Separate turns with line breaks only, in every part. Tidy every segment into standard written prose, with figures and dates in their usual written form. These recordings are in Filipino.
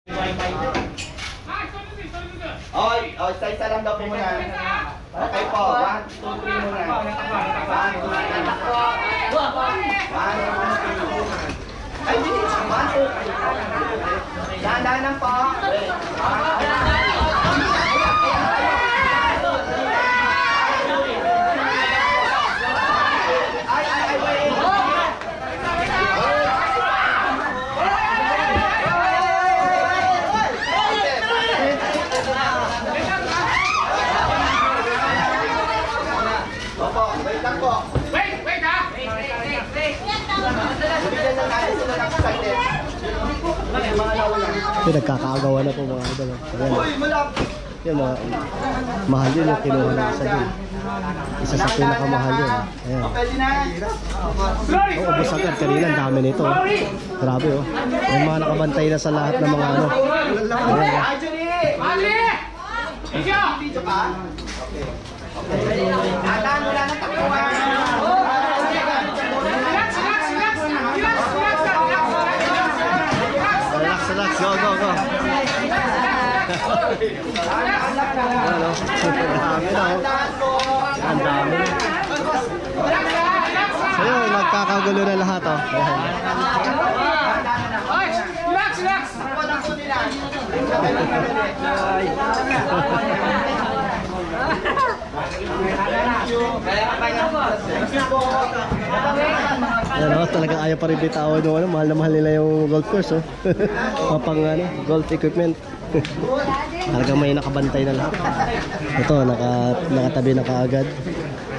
Oy, isa-isa lang daw po muna. Okay po, 1, 2, 3 muna. 1, 2, 3. Ay, bilis. 1, 2, 3. Dahan-dahan lang po.
Nagkakaagawa na po mga idol. Yan mga mahal yun yung kinuha na isa din. Isa sa pinakamahal yun. Ayan. Oh, ubos agad kanina, ang dami nito. Grabe oh. May mga nakabantay na sa lahat ng mga ano. Ayan. Relax, go, go, go. Ano? Dami na oh. Ang dami. So yun, magkakagulo na lahat oh.
Relax, relax.
Ano, talagang ayaw pa rin bitawan yung ano, mahal na mahal nila yung golf course oh. Pang ano, golf equipment. Talagang may nakabantay na lahat. Ito, nakatabi na kaagad.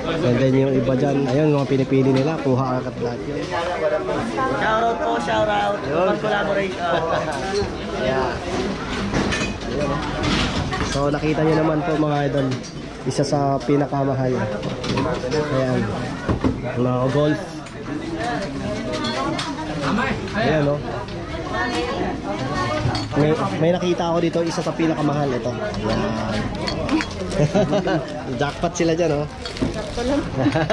And then yung iba dyan, ayun, mga pinipili nila, kuha agad lahat yun.
Shoutout po, shoutout. Collaboration.
Yeah. Ayun. So nakita nyo naman po mga idol, isa sa pinakamahal. Ayan, mga golf. Ayan o. May nakita ako dito, isa sa pinakamahal ito. Ayan. Jackpot sila dyan o. Sakto lang.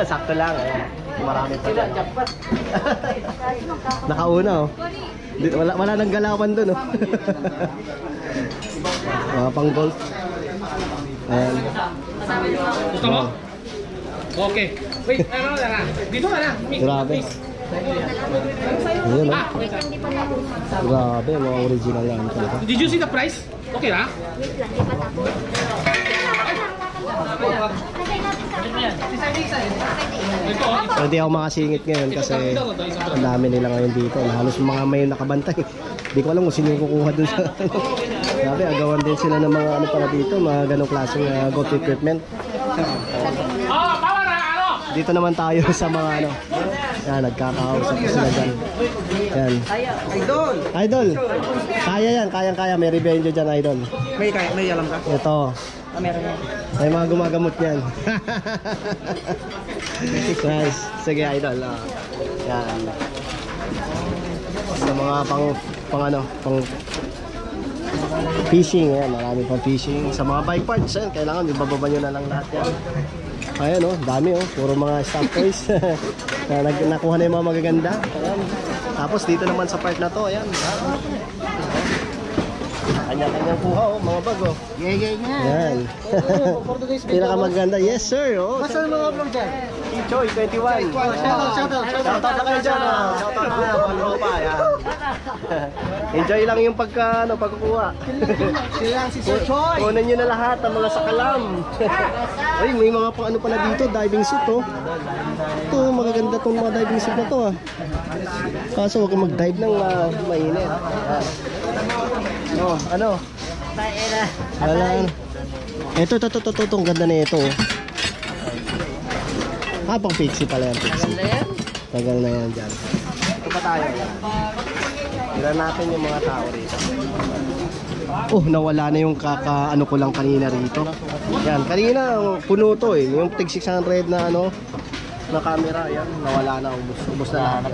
Sakto lang. Ayan. Marami pa dyan. Nakauna o. Wala nang galawan dun o. Mga pang golf. Ayan.
Gusto mo? Okay. Wait, ano na? Dito ka na.
Grabe. Ayan o. Grabe, mga original lang talaga.
Did you see the price? Okay na?
Hindi ako makasingit ngayon kasi ang dami nila ngayon dito. Halos mga may nakabantay. Hindi ko alam kung sino yung kukuha dun sa grabe, agawan din sila ng mga ano para dito, mga ganong klaseng golf equipment. Dito naman tayo sa mga ano. Yan, nagkakausap ko sila dyan. Yan.
Idol!
Idol! Kaya yan, kayang-kaya. May revenge dyan, idol.
May alam ka?
Ito.
Meron yan.
May mga gumagamot yan. Nice. Sige, idol. Yan. Sa mga pang fishing. Yan, marami pang fishing. Sa mga bike parts, yan, kailangan ibababa nyo na lang lahat yan. Ayan oh, dami oh, puro mga stock toys. Nakuha na yung mga magaganda. Ayan. Tapos dito naman sa part na to, ayan. Kanya-kanyang kuha oh, mga bag oh.
Gay nga.
Ayan. Pinakamaganda, yes sir oh.
Basta mga vlog dyan?
Choy 21. Shoutout na kayo dyan. Shoutout na kayo, mga tropa. Enjoy lang yung pagkukuha.
Sila si Sir Choy.
Kunin nyo na lahat ang mga sakalam. Ay, may mga pang ano pala dito, diving suit oh. Ito, magaganda tong mga diving suit na to ah. Kaso huwag kang mag-dive ng mainit. Oh, ano? Wala. Ito, ang ganda na ito oh. Pang pixie pala yan, pixie. Tagal na yan dyan. Ito pa tayo. Tignan natin yung mga tao rito. Oh, nawala na yung ano ko lang kanina rito. Yan, kanina puno to eh. Yung tig 600 na ano, na camera, yan, nawala na. Ubus na lahat.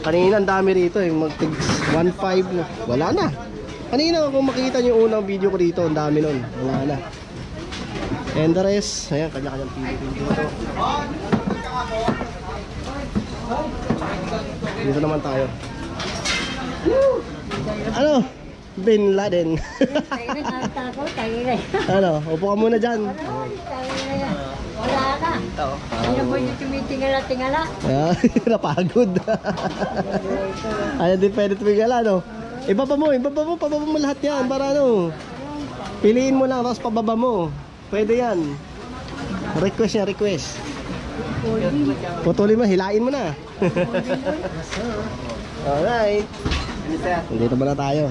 Kanina ang dami rito eh. Mag tig 1.5 na. Wala na. Kanina kung makikita nyo yung unang video ko dito, ang dami nun. Wala na. And the rest, ayan, kanya-kanyang pili dito. Dito naman tayo. Ano? Bin Laden.
Tayo na, nakita ko, tayo na.
Ano, upo ka muna dyan.
Tayo na. Wala na. Ano mo yung tumitingala-tingala?
Ah, napagod. Ayaw din pwede tumigala, no? Ibaba mo lahat yan para ano. Piliin mo lang, tapos pababa mo. Pwede yan. Request yan, request. Putulin mo, hilain mo na. Alright. Dito ba na tayo?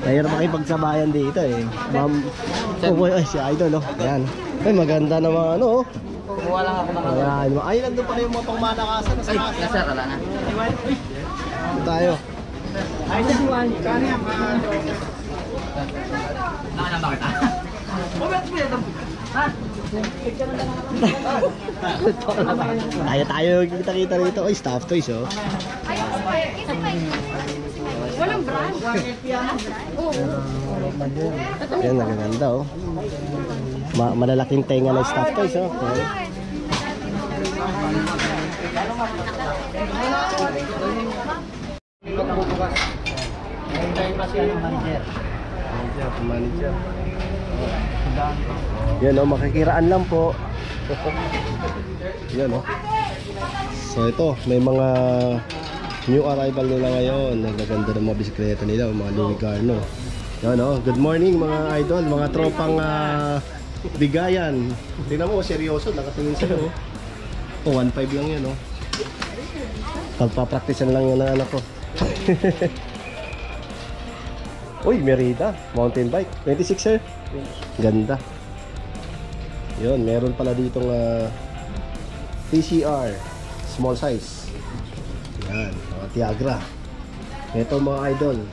Mahirap makipagsabayan dito eh. Ma'am, ay si Idol, oh. Ayan. Ay, maganda naman, ano, oh.
Kumuha lang ako ng
Ayan, ay, nandun pala yung mga pangmalakasan.
Ay, nasa ka lang na.
Dito tayo.
Nakasama kita.
Tayo kita-kita rito. Ay, staff toys, oh.
Walang brand.
Yan, nagaganda, oh. Malalaking tenga ng staff toys, oh. Okay. Manager. Yan, oh, makikiraan lang po. Yan, oh. So ito, may mga new arrival nila ngayon. Nagaganda ng mga bisikleta nila, mga Louis Garno. Yan, oh. Good morning mga idol, mga tropang bigayan. Tingnan mo, seryoso, nakatingin sila, oh. Oh, 1.5 lang yan, oh. Pagpapractice lang yan ng anak ko. Uy, Merida, mountain bike, 26 sir. Ganda. Yun, meron pala ditong TCR, small size. Yan, mga Tiagra. Ito mga idol,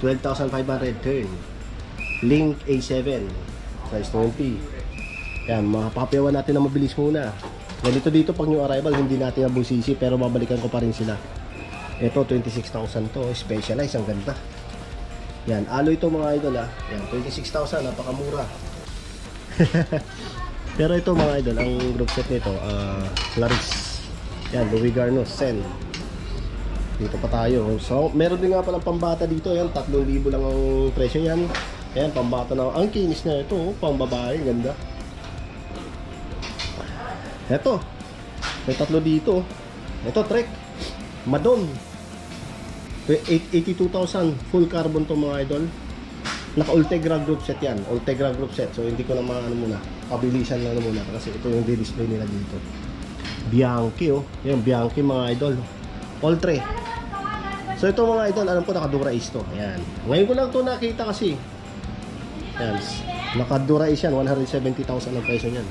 12,500 turn. Link A7, size 20. Yan, mapapyawan natin na mabilis muna. Ganito dito pag new arrival, hindi natin nabusisi pero babalikan ko pa rin sila. Ito, 26,000 to, specialized, ang ganda. Yan, alloy ito mga idol ah. Yan, 26,000, napakamura. Pero ito mga idol, ang group set nito, Laris. Yan, Louis Garno, Sen. Dito pa tayo. So, meron din nga palang pambata dito. Yan, 3,000 lang ang presyo yan. Yan, pambata na. Ang kinis na ito, oh, pambabae, ganda. Ito, may 3 dito. Ito, Trek. Madon. 82,000 full carbon to mga idol. Naka Ultegra group set yan, Ultegra group set. So hindi ko na ano muna, pabilisan lang muna kasi ito yung di-display nila dito. Bianchi, oh. Yung Bianchi mga idol. All 3. So ito mga idol, alam ko naka Dura Ace to. Ayan. Ngayon ko lang to nakita kasi. Ayan. Naka Dura Ace yan, 170,000 ang presyo niyan.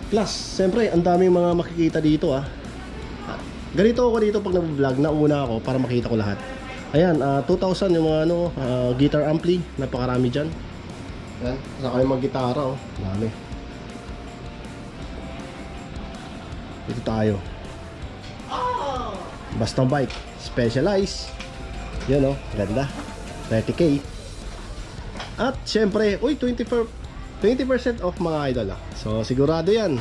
Plus, siyempre, ang daming mga makikita dito ah. Ganito ako dito pag nag-vlog, nauna ako para makita ko lahat. Ayan, 2,000 yung mga ano, guitar ampli, napakarami dyan. Ayan, saka yung mga gitara, oh, dami. Dito tayo. Basta bike, specialized. Yan oh, ganda. 30k. At syempre, uy, 20% off mga idol ah. So sigurado yan.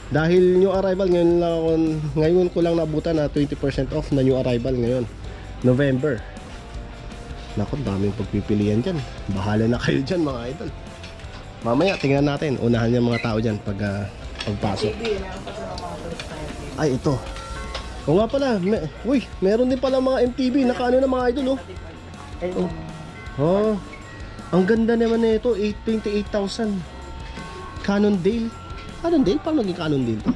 Dahil new arrival ngayon ko lang nabutan na 20% off na new arrival ngayon, November. Naku, daming pagpipilian dyan. Bahala na kayo dyan mga idol. Mamaya tingnan natin, unahan yung mga tao dyan pagpasok. Ay, ito. O nga pala, uy, meron din pala mga MTB. Nakaano na mga idol, oh. Oh, ang ganda naman na ito, 28,000. Cannondale. Cannondale? Paano naging Cannondale to?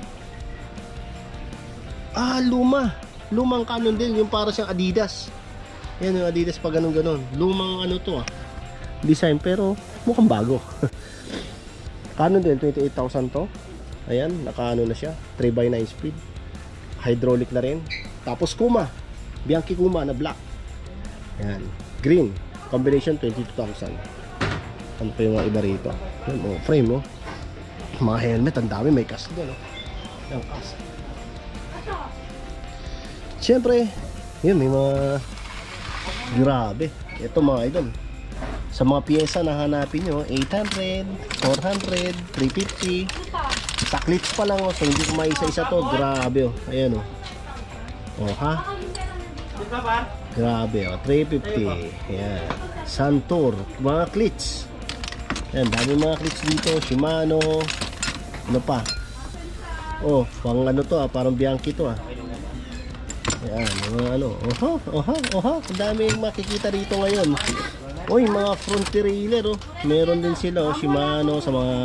Ah, lumang Cannondale, yung para siyang Adidas. Yan yung Adidas pa ganun-ganon. Lumang ano to ah, design, pero mukhang bago. Cannondale, 28,000 to. Ayan, nakaano na siya, 3x9 speed. Hydraulic na rin. Tapos Kuma, Bianchi Kuma na black. Ayan, green, combination 22,000. Ano pa yung mga iba rito? Yan, oh, frame oh. Mga helmet, ang dami, may cast doon, oh. Yung cast. Siyempre, yun, may mga grabe. Ito mga idol, sa mga piyesa na hanapin nyo, 800, 400, 350. Sa clips pa lang, oh. So hindi ko maisa-isa to. Grabe, oh. Ayan, oh. Oh, ha? Grabe, oh, 350. Yan. Santur, mga cleats. Yan, dami mga cleats dito. Shimano. Ano pa? Oh, pang ano to parang Bianchi to Yan, mga ano. Oha. Ang dami makikita dito ngayon. Uy, mga front derailleur, oh. Meron din sila, oh, Shimano sa mga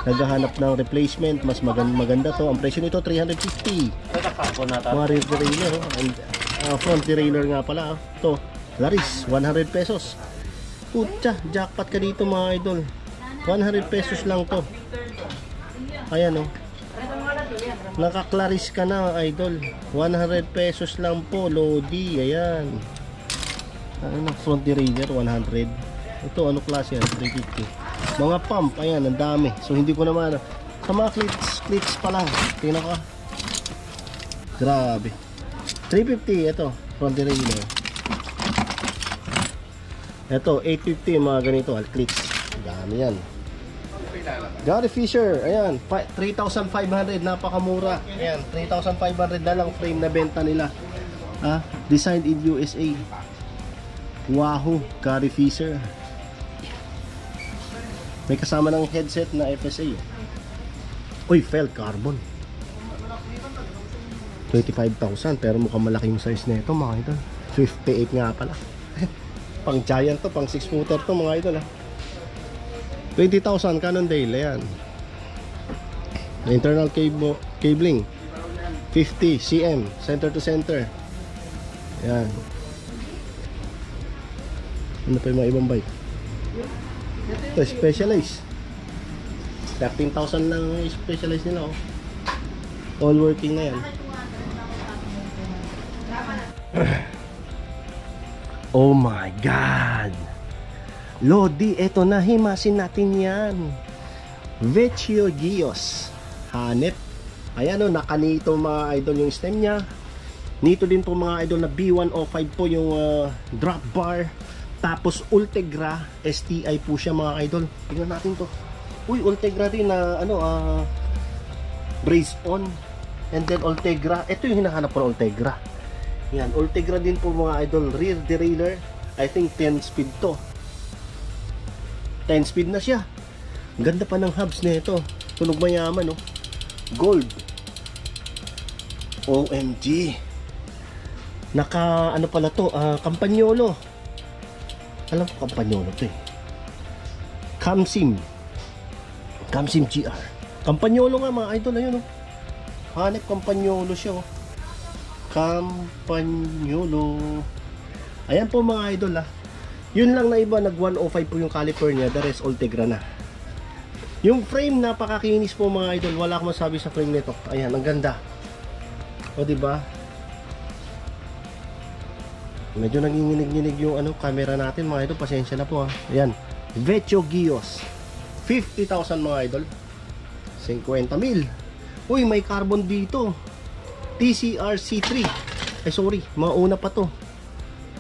naghahanap ng replacement. Mas maganda to. Ang presyo nito 350. Mga rear derailleur, oh. And, front derailleur nga pala, oh. Ito, Laris, 100 pesos. Putya, jackpot ka dito mga idol. 100 pesos lang to. Ayan, oh. Naka-Claris ka na, idol. 100 pesos lang po, Lodi. Ayan. Ano, front derailleur 100. Ito ano klase yan? 350. Mga pump, ayan, ang dami. So hindi ko naman sa mga clips pa lang. Tingnan ko. Grabe. 350 ito, front derailleur. Ito 850 mga ganito, clips. Dami yan. Gary Fisher, ayan, 3,500, napakamura. Ayan, 3,500 na lang frame na benta nila. Designed in USA. Wahoo, Gary Fisher. May kasama ng headset na FSA. Uy, felt carbon. 25,000, pero mukhang malaki yung size na ito mga idol. 58 nga pala. Pang giant to, pang 6 footer to mga idol 20,000 Cannondale, ayan. Internal cabling 50 cm, center to center. Ayan. Ano pa yung mga ibang bike? Ito, Specialized 13,000 lang Specialized nila, oh. All working na yan. Oh my God, Lodi, eto na, himasin natin yan. Vecchio Gios Hanep. Ayan, o, nakanito mga idol yung stem nya. Nito din po mga idol na B105 po yung drop bar. Tapos Ultegra STI po siya mga idol. Tingnan natin to. Uy, Ultegra din na brace on. And then Ultegra, ito yung hinahanap ko na Ultegra. Yan, Ultegra din po mga idol. Rear derailleur, I think 10 speed to. 10 speed na siya. Ganda pa ng hubs na ito. Tunog mayaman, no? Gold. OMG. Naka ano pala to, Campagnolo. Alam ko Campagnolo to eh. Camsim GR. Campagnolo nga mga idol, ayun, no? Hanep Campagnolo siya, oh. Campagnolo. Ayan po mga idol, Yun lang na iba, nag 105 po yung caliper niya, the rest Ultegra na. Yung frame, napakakinis po mga idol. Wala akong masabi sa frame nito. Ayan, ang ganda. O diba? Medyo nanginginig-nginig yung camera natin mga idol. Pasensya na po, Ayan, Vecchio Gios 50,000 mga idol. 50,000. Uy, may carbon dito. TCR C3. Ay sorry, mauna pa to.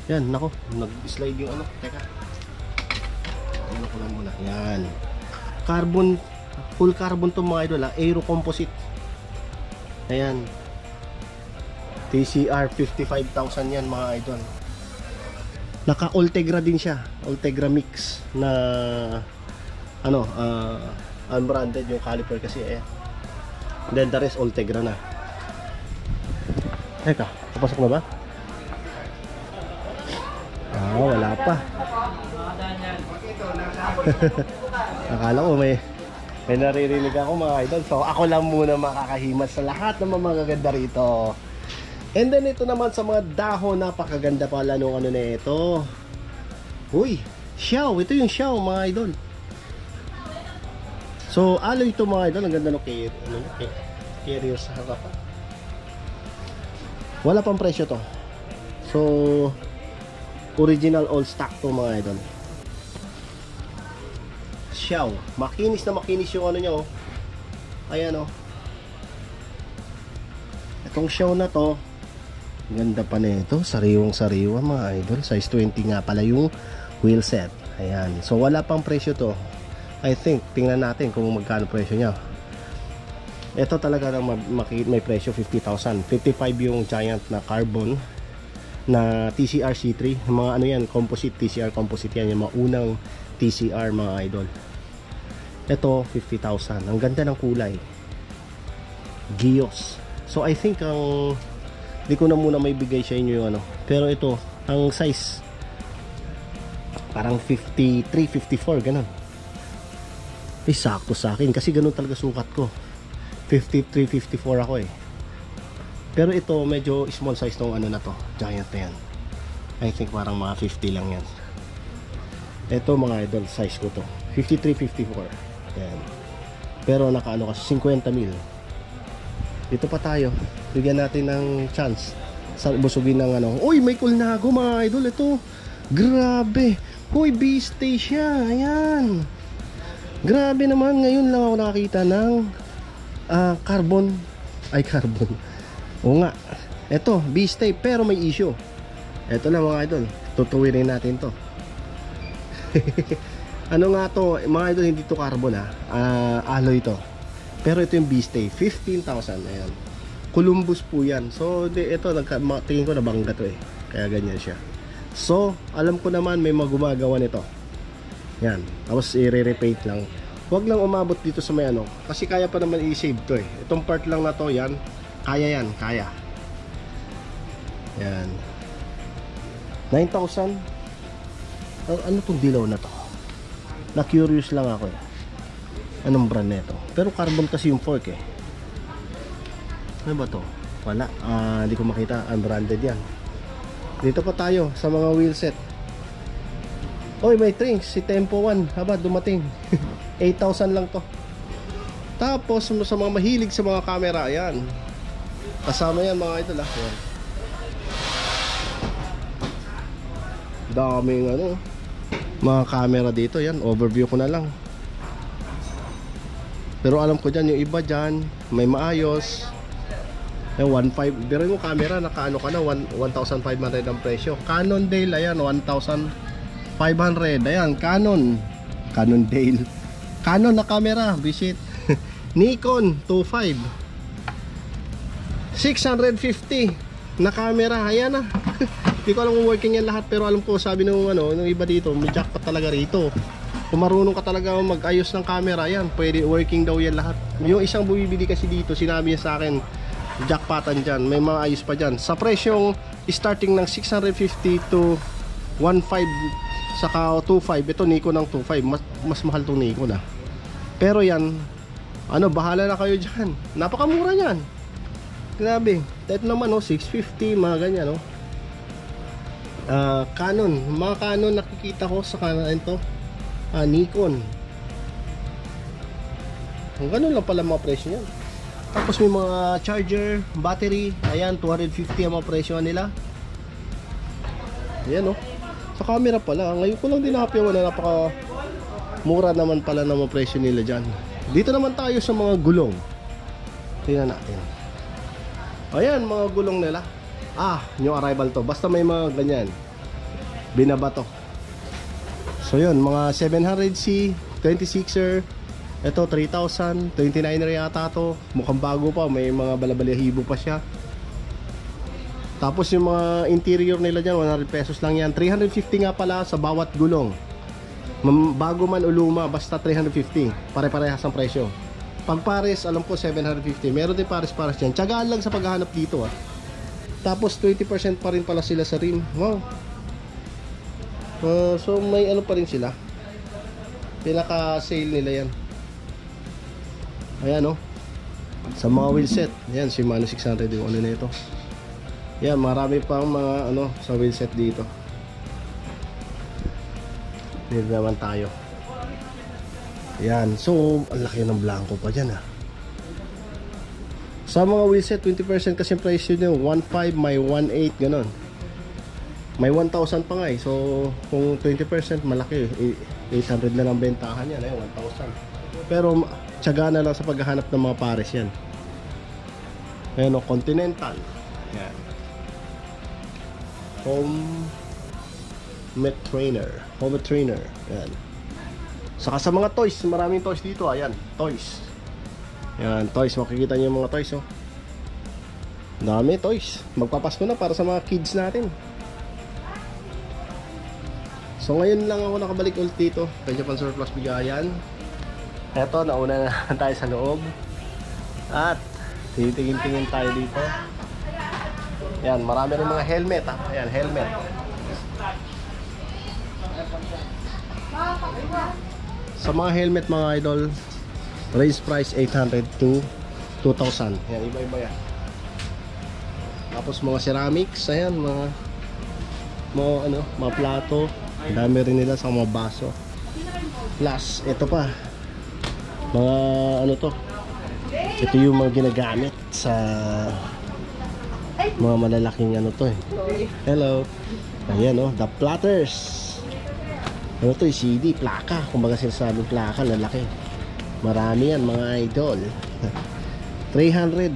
Yan, nako, nag-slide yung teka. Ano ko lang muna. Yan. Carbon, full carbon to mga idol, Aero composite. Ayan. TCR 55,000 yan mga idol. Naka Ultegra din siya. Ultegra mix na unbranded yung caliper kasi Then the rest Ultegra na. Teka, papasok na ba? Wala pa. Akala ko may naririnig ako mga idol. So ako lang muna makakahimas sa lahat ng mga magaganda rito. And then ito naman sa mga dahon, napakaganda pala nung na ito. Uy, Xiao, ito yung Xiao mga idol. So alloy ito mga idol, ang ganda ng carrier sa harapan. Wala pang presyo to. So original all stock to mga idol. Xiao, makinis na makinis yung niya, Ayan, Itong Xiao na to, ganda pa nito, sariwang sariwa mga idol. Size 20 nga pala yung wheel set. Ayan, so wala pang presyo to. I think, tingnan natin kung magkano presyo niya. Ito talaga may presyo 50,000. 55 yung giant na carbon. na TCR C3, mga ano yan, composite, TCR composite yan, yung mga unang TCR mga idol. Ito 50,000. Ang ganda ng kulay, Gios. So I think ang di ko na muna may bigay sa inyo yung ano, pero ito ang size parang 53, 54 ganun. Sakto sa akin kasi ganun talaga sukat ko, 53, 54 ako eh. Pero ito medyo small size tong ano na to, giant na yan. I think parang mga 50 lang yan. Ito mga idol, size ko to 53, 54 yan. Pero nakaano kasi 50 mil. Dito pa tayo, bigyan natin ng chance sa busugin ng ano. Uy, may kulnago mga idol. Ito, grabe. Uy, B-stay siya. Ayan, grabe naman. Ngayon lang ako nakakita ng carbon. Oo nga, eto B-stay pero may issue. Eto na mga idol, tutuwirin natin to. Ano nga to mga idol, hindi to carbon alloy to. Pero ito yung B-stay, 15,000. Ayan, Columbus po yan. So ito, tingin ko nabangga to eh, kaya ganyan siya. So alam ko naman may magumagawa nito. Yan, tapos i-repaint lang. Huwag lang umabot dito sa may ano, kasi kaya pa naman i-save to eh. Itong part lang na to, yan, kaya yan, kaya. Yan, 9,000. Ano tong dilaw na to? Na-curious lang ako eh, anong brand nito. Pero carbon kasi yung fork eh. Ano ba to? Wala, hindi ko makita. Unbranded yan. Dito pa tayo sa mga wheel set. Oy, may trinks, si Tempo 1 haba dumating. 8,000 lang to. Tapos sa mga mahilig sa mga camera, ayan, kasama yan mga idol Ayan. Daming ano, mga camera dito. Yan, overview ko na lang. Pero alam ko dyan, yung iba dyan may maayos. Yung 1.5, pero yung camera nakaano ka na 1,500 ang presyo. Canon Dale, ayan, 1,500. Ayan, Canon Dale, Canon na camera, visit. Nikon 2.5, 650 na camera. Ayan na. Hindi ko alam kung working yan lahat, pero alam ko sabi nung ano, nung iba dito, may jackpot talaga rito. Kung marunong ka talaga mag-ayos ng camera, yan, pwede working daw yan lahat. Yung isang bumibili kasi dito, sinabi niya sa akin, jackpotan dyan, may mga ayos pa dyan. Sa presyong starting ng 650 to 1.5 saka 2.5, ito Nikon ng 2.5, mas mahal itong Nikon Pero yan, ano, bahala na kayo dyan. Napakamura yan. Grabe. Ito naman 650, mga ganyan Canon, mga Canon nakikita ko sa kanan ito. Nikon. Ang ganun lang pala mga presyo niyan. Tapos may mga charger, battery, ayan, 250 ang mga presyo nila. Ayan sa camera pala, ngayon ko lang din nakapiyawan na napaka mura naman pala ng mga presyo nila dyan. Dito naman tayo sa mga gulong. Tingnan natin. Ayan, mga gulong nila. New arrival to. Basta may mga ganyan, binaba to. So yun, mga 700C 26er. Ito 3,000, 29er yata to. Mukhang bago pa, may mga balabalahibo pa siya. Tapos yung mga interior nila dyan, 100 pesos lang yan. 350 nga pala sa bawat gulong. Bago man o luma, basta 350. Pare-parehas ang presyo. Pag pares, alam ko 750. Meron din pares-pares yan. Tiyagaan lang sa paghahanap dito Tapos 20% pa rin pala sila sa rim. Wow. So may ano pa rin sila. Pinaka-sale nila yan. Ayan sa mga wheel set. Yan, Shimano 600 yung ano na ito. Yan, marami pang mga ano sa wheel set dito. Dito naman tayo. Yan, so ang laki ng blanco pa dyan Sa mga wheel set, 20% kasi price yun 1.5, may 1.8, ganon. May 1,000 pa nga So kung 20% malaki, 800 na lang bentahan yan 1,000. Pero tiyaga na lang sa paghahanap ng mga pares yan. Ayan Continental. Yan, Home Trainer. Yan. Saka sa mga toys, maraming toys dito. Ayan, toys. Yan, toys, makikita niyo yung mga toys Dami toys. Magpapasko na para sa mga kids natin. So ngayon lang ako nakabalik ulit dito kay Japan Surplus Bigayan. Eto, nauna na tayo sa loob. At titingin-tingin tayo dito. Ayan, marami rin mga helmet ha. Ayan, helmet. Sa mga helmet mga idol, range price 800 to 2,000. Ayan, iba-iba yan. Tapos mga ceramics, ayan, mga plato. Dami rin nila sa mga baso. Plus, ito pa. Mga to. Ito yung mga ginagamit sa mga malalaking to eh. Hello. Ayan the platters. To yung CD, plaka. Kumbaga sinasabing plaka, lalaki. Marami yan mga idol. 300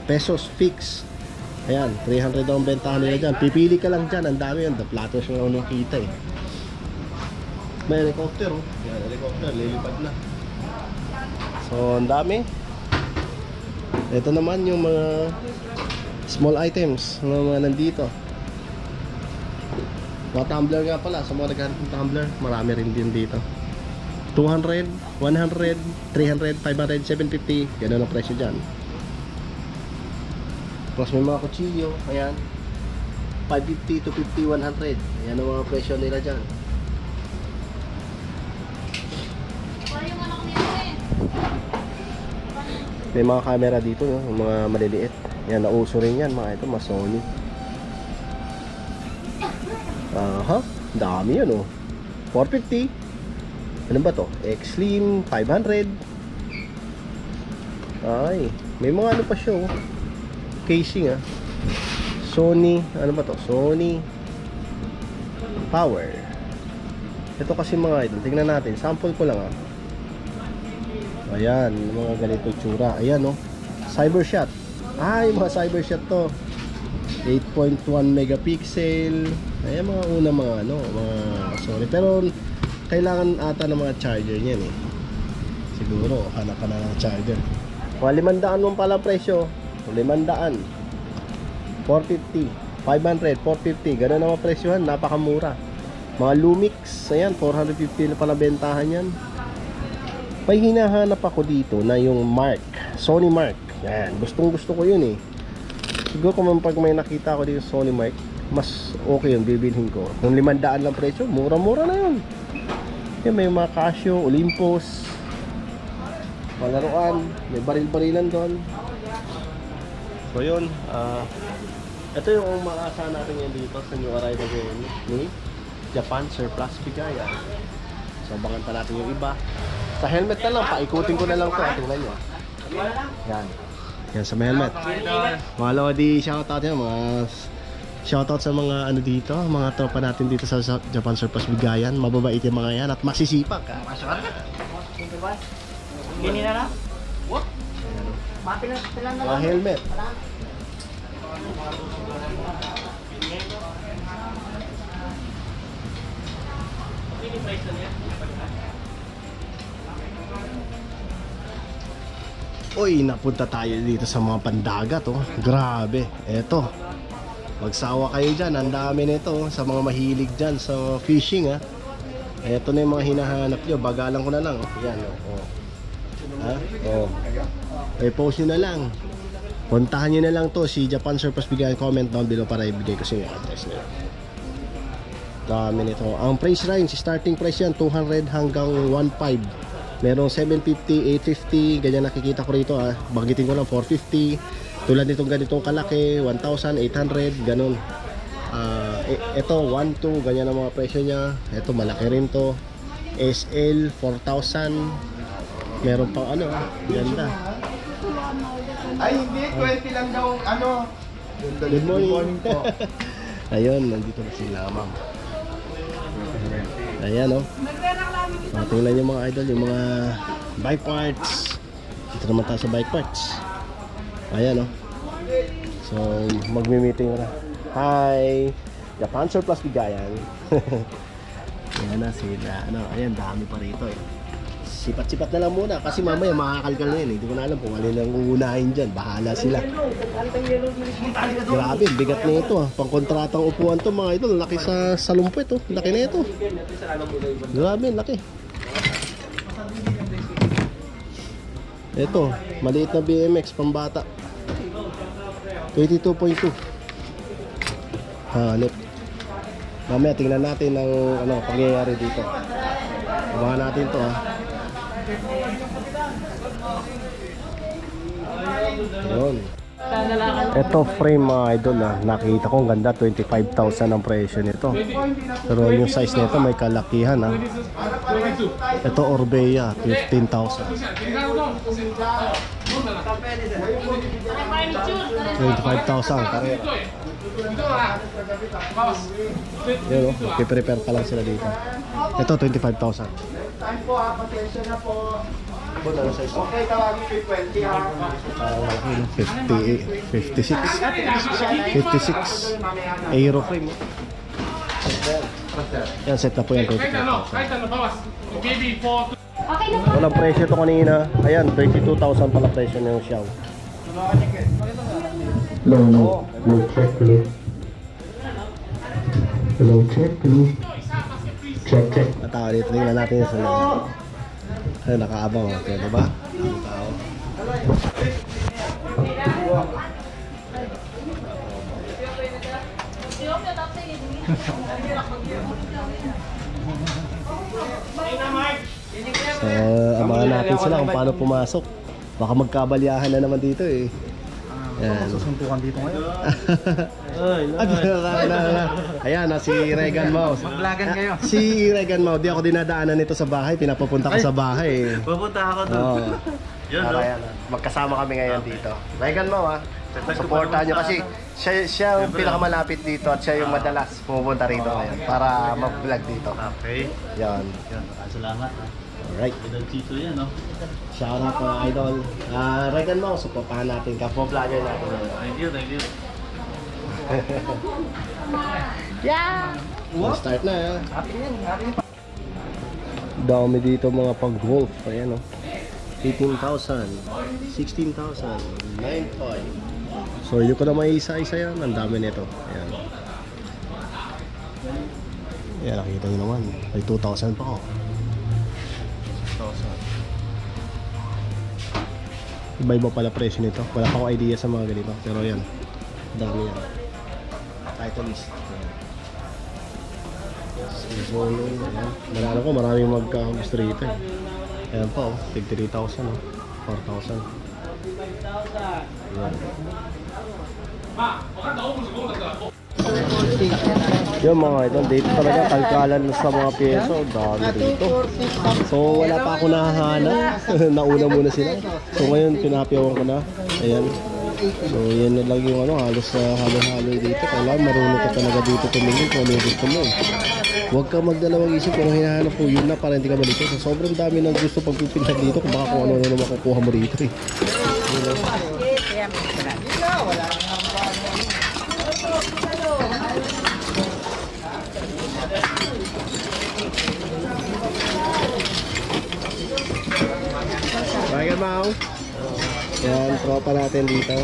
pesos fix. Ayan, 300 ang bentahan nila dyan. Pipili ka lang dyan, ang dami yan. The platters yung nakita eh. May helicopter Yan, helicopter, lilipad na. So, ang dami. Ito naman yung mga small items na mga nandito. Mga tumbler nga pala. Sa mga naghahanap ng tumbler, marami rin din dito. 200, 100, 300, 500, 750. Ganun ang presyo dyan. Plus may mga kutsilyo. Ayan, 550 to 50, 100. Ayan ang mga presyo nila dyan. May mga camera dito yung mga maliliit. Yan, nauso rin yan mga ito, mga Sony. Aha, dami yan 450. Ano ba to? X-Slim 500. Ay, may mga pa siya casing Sony, ano ba to? Sony Power. Ito kasi mga ito, tingnan natin, sample ko lang Ayan, mga ganito tsura. Ayan Cybershot. Ay, mga Cybershot to. 8.1 megapixel. Ayan, mga una mga sorry. Pero kailangan ata ng mga charger niyan Siguro hanap ka na ng charger. Mga 500 mo pala presyo. 500, 450, 500, 450. Ganun ang mga presyohan, napakamura. Mga Lumix, ayan, 450 na pala bentahan yan. May hinahanap ako dito na yung Mark, Sony Mark. Yan, gustong gusto ko yun Siguro kung pag may nakita ko dito Sony Mark, mas okay yun, bibilhin ko. Kung 500 lang presyo, mura-mura na yun. Yan, may mga Casio, Olympus, malaruan, may baril-barilan doon. So yun, ito yung makakasahan natin yan dito sa new arrival ni Japan Surplus Bigayan. So abangan pa natin yung iba. Sa helmet na lang, paikutin ko na lang ito. Tingnan nyo. Yan. Yan sa helmet. Mga lodi, shoutout yan. Mga shoutout sa mga dito, mga tropa natin dito sa Japan Surplus Bigayan. Mababait yung mga yan at masisipag
Gini na lang? What?
Mga helmet. Uy, napunta tayo dito sa mga pandagat Grabe, eto. Magsawa kayo dyan, ang dami nito sa mga mahilig dyan sa fishing Eto na yung mga hinahanap nyo, bagalan ko na lang Yan i-post nyo na lang. Puntahan nyo na lang to si Japan Surplus Bigayan. Comment down below para ibigay ko sa inyo address nila. Dami nito. Ang price range, starting price yan 200 hanggang 1.5. Merong 750, 850, ganyan nakikita ko rito Bagitin ko lang 450. Tulad nitong ganitong kalaki, 1,800, ganun. Ito 1.2, ganyan ang mga presyo niya. Ito malaki rin to. SL 4,000. Meron pang ganda.
Ay hindi, 20 lang daw
Good morning po. Ayun, nandito na sila ma'am. Ayan tingnan nyo mga idol, yung mga bike parts. Dito naman tayo sa bike parts. Ayan So magmi-meeting na. Hi Japan Surplus Bigayan. Ayan na sila ayan, dami pa rito sipat-sipat na lang muna kasi mamaya makakalkal na yun. Hindi ko na alam kung alin ang uunahin dyan. Bahala sila. Grabe, bigat na ito. Pangkontratang upuan to mga idol. Laki sa salumpet. Laki na ito. Grabe, laki. Ito, maliit na BMX pambata. 22.2. Hanip. Mamaya tingnan natin ang pangyayari dito. Abangan natin to ha. Yun. Ito frame mga idol ha. Nakita ko ang ganda, 25,000 ang presyo nito. Pero yung size nito may kalakihan ha. Ito Orbea, 15,000. 25,000 pareho. Yun o, prepare pa lang sila dito. Ito 25,000.
Time po ha, pasensya na po.
Ano size?
Okay, tawagin ko 20 ha.
Parang malaki, 56. Aeroframe. Yan, set na po yan. 25,000. Walang presyo ito kanina. Ayan, 22,000 pala presyo na yung Xiao.
Low check please. Low check please. Check.
Natawa dito, tingnan natin yung salon. Ay, nakaabang ako, diba? Ang tao. So, abangan natin sila kung paano pumasok. Baka magkabalyahan na naman dito eh. Ayan.
Susuntukan dito ngayon.
Ayan na si Regan Mouse.
Mag-vlogan kayo.
Si Regan Mouse, di ako dinadaanan nito sa bahay. Pinapapunta ko sa bahay.
Pupunta ako doon.
Oo.
Yun, no?
Ayan, magkasama kami ngayon dito. Regan Mouse supportahan nyo kasi siya yung pinakamalapit dito at siya yung madalas pumupunta rito ngayon para mag-vlog dito.
Okay.
Yan.
Salamat.
Alright.
Idol Chito yan, no?
Shout out mga idol. Regan Mouse, supportahan natin. Kapo-vlogger natin.
Thank you.
Yeah! Start na. Dami dito mga pag-golf. Ayan o. 18,000, 16,000, 9,500. So hindi ko na may isa-isa yan. Ang dami nito. Ayan. Ayan, nakita nyo naman. May 2,000 pa ko. 2,000. Iba-iba pala presyo nito. Wala pa akong idea sa mga ganito. Pero yan. Dami yan. Titleist. Malala ko maraming magkagusto rito eh. Ayan pa oh, 3,000 oh, 4,000. Yung mga ito, dito talaga kalkalan sa mga pyeso, dami dito. So wala pa ako nahahanap, nauna muna sila. So ngayon pinapiyawan ko na, ayan. So yan na lang yung halos halo-halo dito. Kailangan marunong ka talaga dito tumingin kung ano yung gusto mo. Huwag ka magdalawang isip kung hinahanap mo yun na para hindi ka malito. So sobrang dami ng gusto pagpipinag dito kung baka kung ano na makukuha mo rito eh. Bye Mau. Yan, tropa natin dito.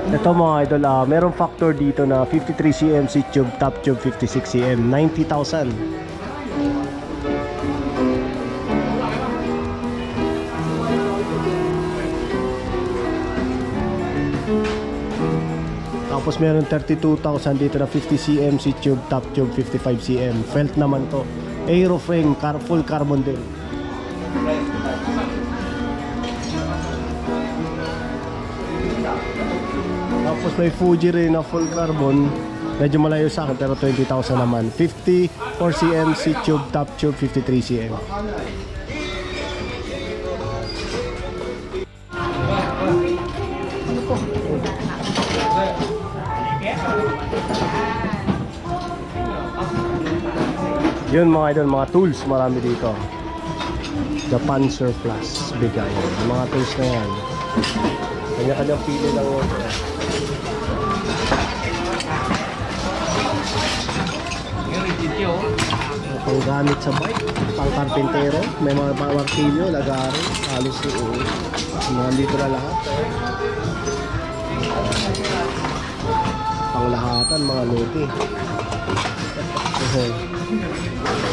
Ito mga idol, merong factor dito na 53cm si tube, top tube 56cm, 90,000. Tapos meron 32,000 dito na 50cm si tube, top tube 55cm. Felt naman to. Aeroframe, full carbon din. Tapos may Fuji rin na full carbon. Medyo malayo sa akin pero 20,000 naman. 54cm si tube, top tube 53cm. Yun mga idol, mga tools marami dito. Japan Surplus bigay. Yung mga tools na yan, kanya-kanyang pili lang yun. panggamit sa bike, pang karpintero, may mga martilyo, lagari, halos mga dito na lahat. Panglahatan, mga luti.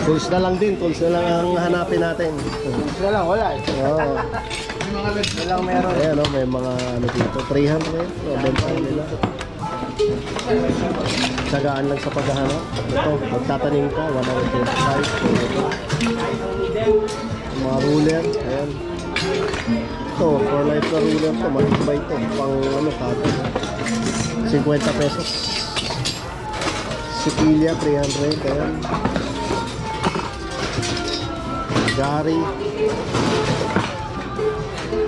Tools na lang din, tools na lang ang hanapin natin.
Tools na lang, wala eh.
Oo.
Walang meron.
Ayan, no, may mga ano dito, 300, o bentahan nila. Sagaan lang sa paghahanap. Ito, magtatanim ka, 125. Mga ruler, ayan. Ito, for life na ruler to, matibay ito, pang ano, kato. 50 pesos. Sipilia, 300, ayan. Gari.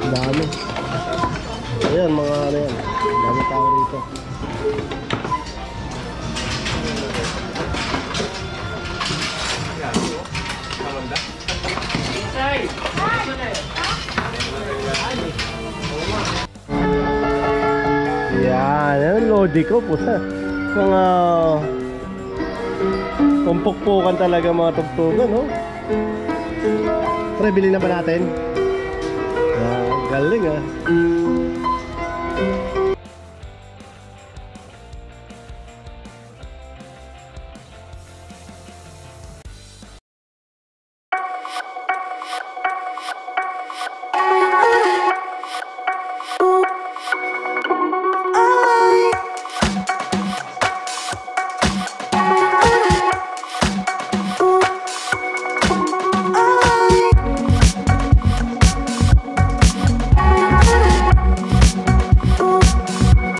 Dami. Ayan, mga ano yan. Dami tao rito. Yan, yan lodi ko pusa. Mga pumpukpukan talaga mga tugtugan, no? Pre, bilhin na ba natin? Galing ah.